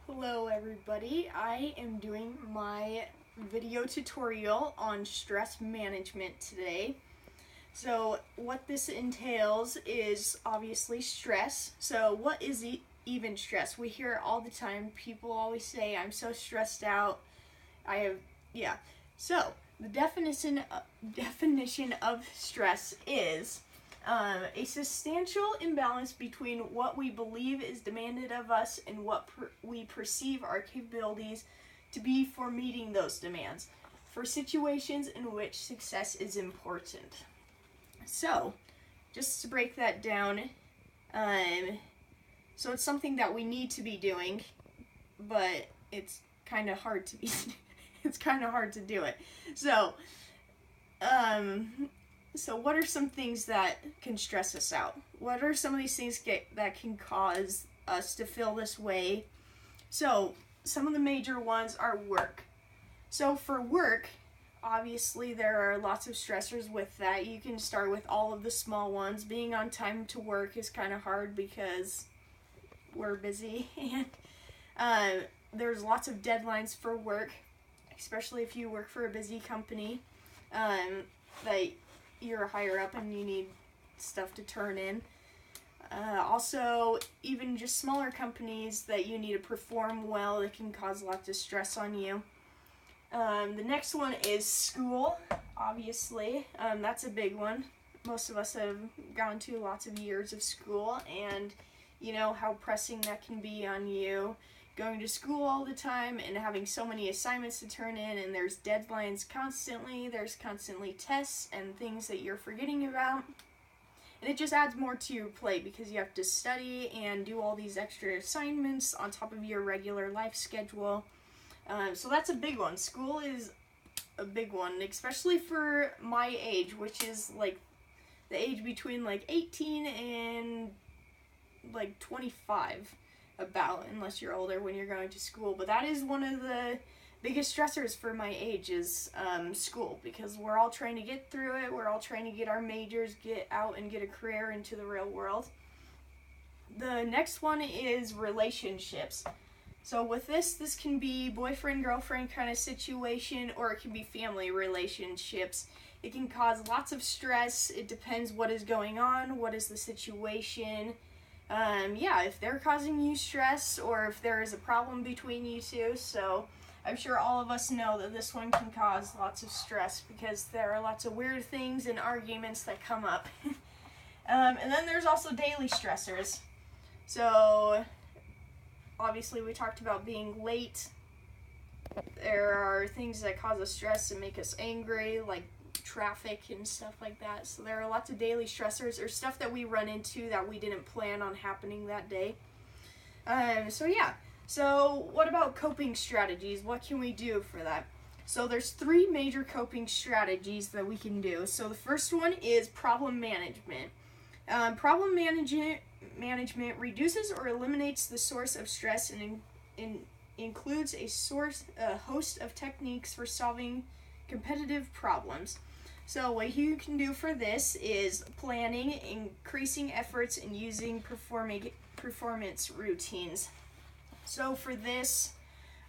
Hello everybody, I am doing my video tutorial on stress management today. So what this entails is obviously stress. So what is even stress? We hear it all the time. People always say, I'm so stressed out. So the definition of stress is a substantial imbalance between what we believe is demanded of us and what we perceive our capabilities to be for meeting those demands, for situations in which success is important. So, just to break that down, so it's something that we need to be doing, but it's kind of hard to be, it's kind of hard to do it. So what are some things that can stress us out? What are some of these things that can cause us to feel this way? So some of the major ones are work. So for work, obviously there are lots of stressors with that. You can start with all of the small ones. Being on time to work is kind of hard because we're busy, and there's lots of deadlines for work, especially if you work for a busy company. That you're higher up and you need stuff to turn in. Also, even just smaller companies that you need to perform well, it can cause lots of stress on you. The next one is school, obviously. That's a big one. Most of us have gone to lots of years of school, and you know how pressing that can be on you. Going to school all the time and having so many assignments to turn in, and there's deadlines constantly, there's constantly tests and things that you're forgetting about, and it just adds more to your plate because you have to study and do all these extra assignments on top of your regular life schedule. So that's a big one. School is a big one, especially for my age, which is like the age between like 18 and like 25. About, unless you're older when you're going to school. But that is one of the biggest stressors for my age is school, because we're all trying to get through it. We're all trying to get our majors, get out and get a career into the real world. The next one is relationships. So with this can be boyfriend-girlfriend kind of situation, or it can be family relationships. It can cause lots of stress. It depends what is going on, what is the situation. If they're causing you stress, or if there is a problem between you two. So I'm sure all of us know that this one can cause lots of stress because there are lots of weird things and arguments that come up. And then there's also daily stressors. So obviously we talked about being late. There are things that cause us stress and make us angry, like traffic and stuff like that. So there are lots of daily stressors or stuff that we run into that we didn't plan on happening that day. So what about coping strategies? What can we do for that? So there's 3 major coping strategies that we can do. So the first one is problem management. Problem management reduces or eliminates the source of stress and includes a host of techniques for solving competitive problems. So what you can do for this is planning, increasing efforts, and using performance routines. So for this,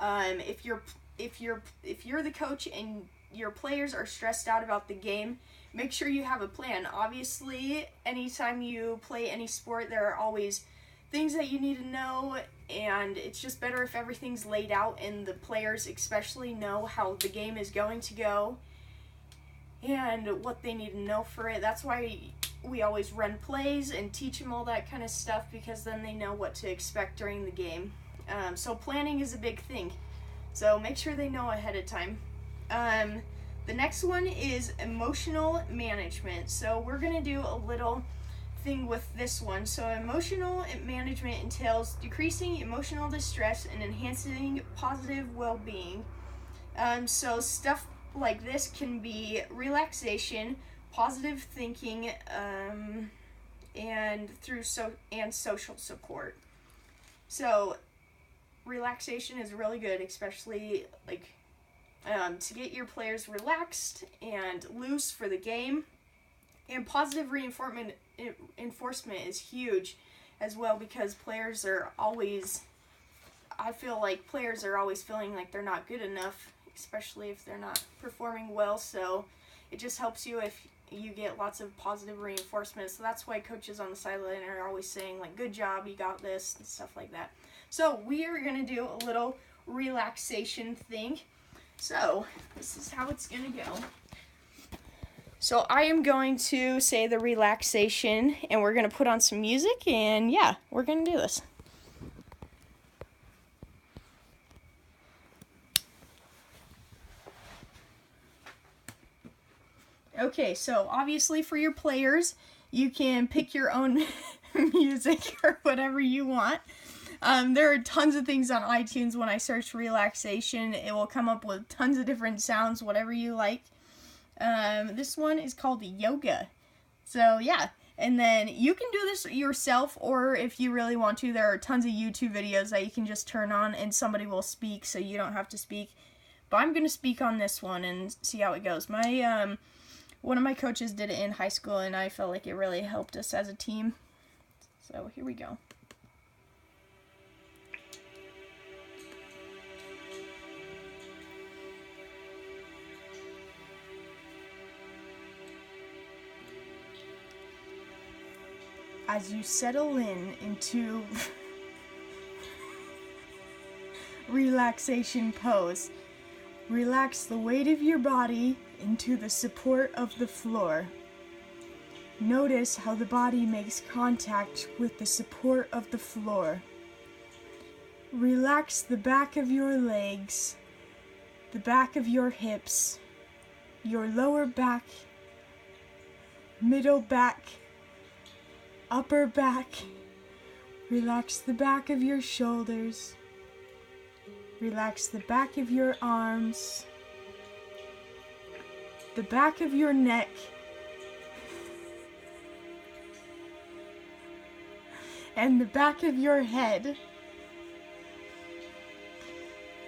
if you're the coach and your players are stressed out about the game, make sure you have a plan. Obviously, anytime you play any sport, there are always things that you need to know, and it's just better if everything's laid out and the players especially know how the game is going to go and what they need to know for it. That's why we always run plays and teach them all that kind of stuff, because then they know what to expect during the game. So planning is a big thing. So make sure they know ahead of time. The next one is emotional management. So we're going to do a little thing with this one. So emotional management entails decreasing emotional distress and enhancing positive well-being. So stuff like this can be relaxation, positive thinking, and social support. So relaxation is really good, especially to get your players relaxed and loose for the game. And positive reinforcement is huge as well, because players are always I feel like players are always feeling like they're not good enough, especially if they're not performing well, so it just helps you if you get lots of positive reinforcement. So that's why coaches on the sideline are always saying, like, good job, you got this, and stuff like that. So we are going to do a little relaxation thing. So this is how it's going to go. So I am going to say the relaxation, and we're going to put on some music, and yeah, we're going to do this. Okay, so obviously for your players, you can pick your own music or whatever you want. There are tons of things on iTunes. When I search relaxation, it will come up with tons of different sounds, whatever you like. This one is called yoga. So yeah, and then you can do this yourself, or if you really want to, there are tons of YouTube videos that you can just turn on and somebody will speak, so you don't have to speak. But I'm going to speak on this one and see how it goes. One of my coaches did it in high school, and I felt like it really helped us as a team. So here we go. As you settle into relaxation pose, relax the weight of your body into the support of the floor. Notice how the body makes contact with the support of the floor. Relax the back of your legs, the back of your hips, your lower back, middle back, upper back. Relax the back of your shoulders. Relax the back of your arms, the back of your neck, and the back of your head.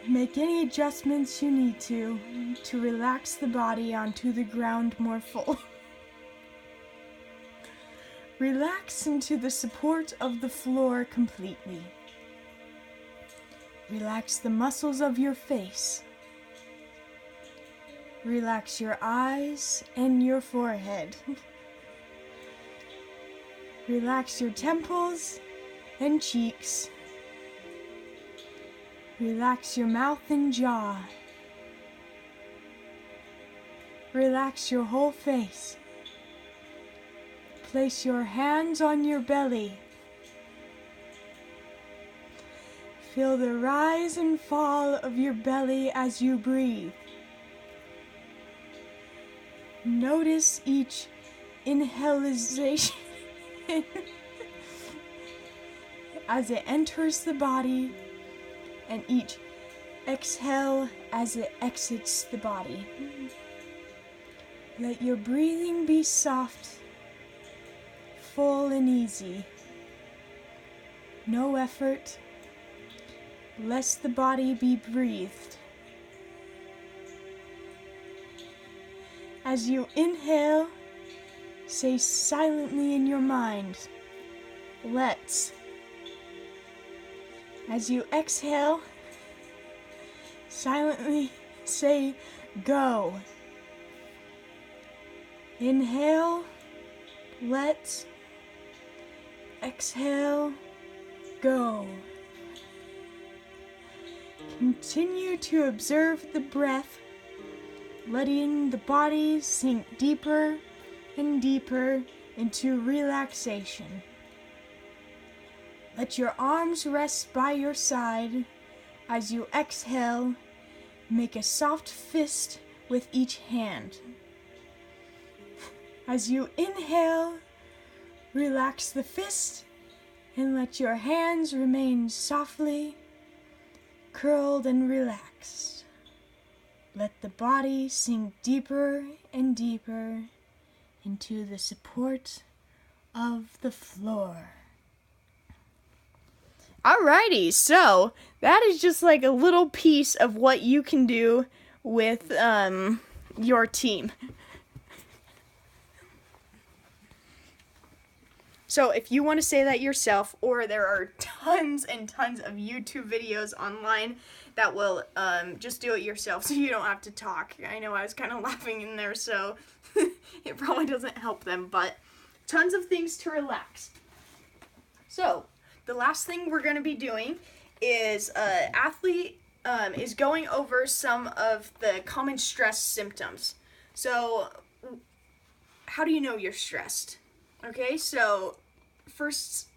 Make any adjustments you need to relax the body onto the ground more fully. Relax into the support of the floor completely. Relax the muscles of your face. Relax your eyes and your forehead. Relax your temples and cheeks. Relax your mouth and jaw. Relax your whole face. Place your hands on your belly. Feel the rise and fall of your belly as you breathe. Notice each inhalation as it enters the body, and each exhale as it exits the body. Let your breathing be soft, full and easy. No effort, lest the body be breathed. As you inhale, say silently in your mind, let's. As you exhale, silently say go. Inhale, let's. Exhale, go. Continue to observe the breath, letting the body sink deeper and deeper into relaxation. Let your arms rest by your side. As you exhale, make a soft fist with each hand. As you inhale, relax the fist and let your hands remain softly curled and relaxed. Let the body sink deeper and deeper into the support of the floor. Alrighty, so that is just like a little piece of what you can do with your team. So if you want to say that yourself, or there are tons and tons of YouTube videos online that will just do it yourself so you don't have to talk. I know I was kind of laughing in there, so it probably doesn't help them, but tons of things to relax. So the last thing we're going to be doing is athlete is going over some of the common stress symptoms. So how do you know you're stressed? Okay, so first,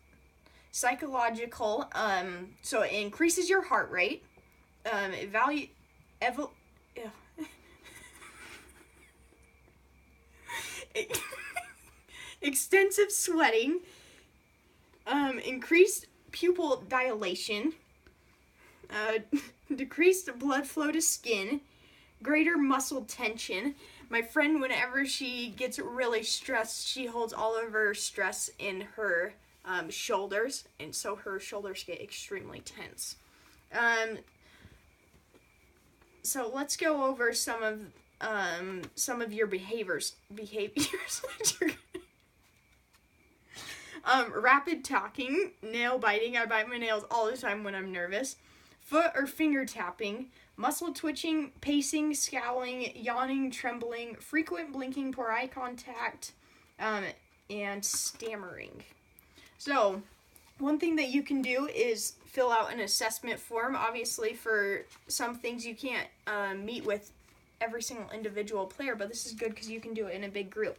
psychological, so it increases your heart rate, extensive sweating, increased pupil dilation, decreased blood flow to skin, greater muscle tension. My friend, whenever she gets really stressed, she holds all of her stress in her shoulders, and so her shoulders get extremely tense. So let's go over some of your behaviors. Rapid talking, nail biting. I bite my nails all the time when I'm nervous. Foot or finger tapping, muscle twitching, pacing, scowling, yawning, trembling, frequent blinking, poor eye contact, and stammering. So, one thing that you can do is fill out an assessment form. Obviously, for some things you can't meet with every single individual player, but this is good because you can do it in a big group.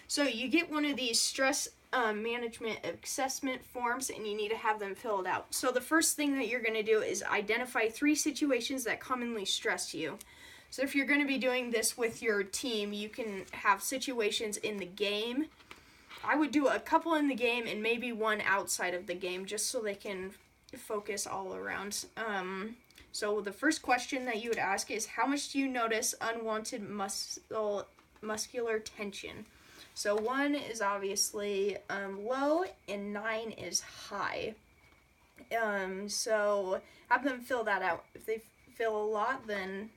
So you get one of these stress management assessment forms, and you need to have them filled out. So the first thing that you're going to do is identify 3 situations that commonly stress you. So if you're going to be doing this with your team, you can have situations in the game. I would do a couple in the game and maybe one outside of the game, just so they can focus all around. So the first question that you would ask is, how much do you notice unwanted muscular tension? So 1 is obviously low, and 9 is high. So have them fill that out. If they feel a lot, then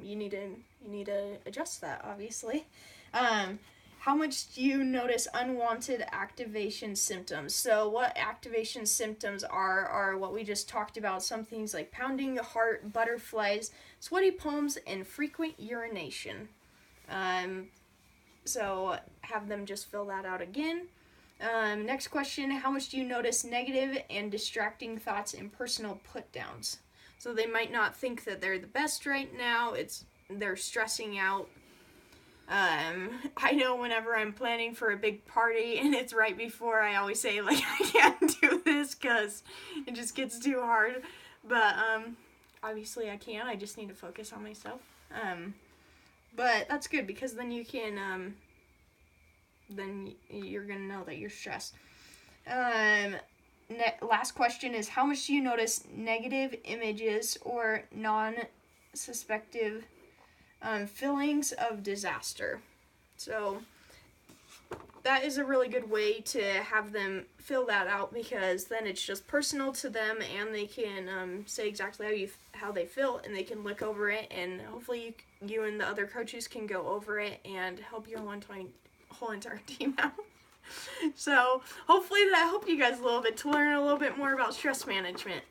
you need to adjust that, obviously. How much do you notice unwanted activation symptoms? So what activation symptoms are what we just talked about. Some things like pounding the heart, butterflies, sweaty palms, and frequent urination. So have them just fill that out again. Next question, how much do you notice negative and distracting thoughts and personal put-downs? So they might not think that they're the best right now. They're stressing out. I know whenever I'm planning for a big party and it's right before, I always say, like, I can't do this because it just gets too hard. But obviously I can. I just need to focus on myself. But that's good, because then you can, then you're going to know that you're stressed. Last question is, how much do you notice negative images or non-suspective feelings of disaster? So that is a really good way to have them fill that out, because then it's just personal to them, and they can say exactly how they feel, and they can look over it, and hopefully you and the other coaches can go over it and help your whole entire team out. So hopefully that helped you guys a little bit to learn a little bit more about stress management.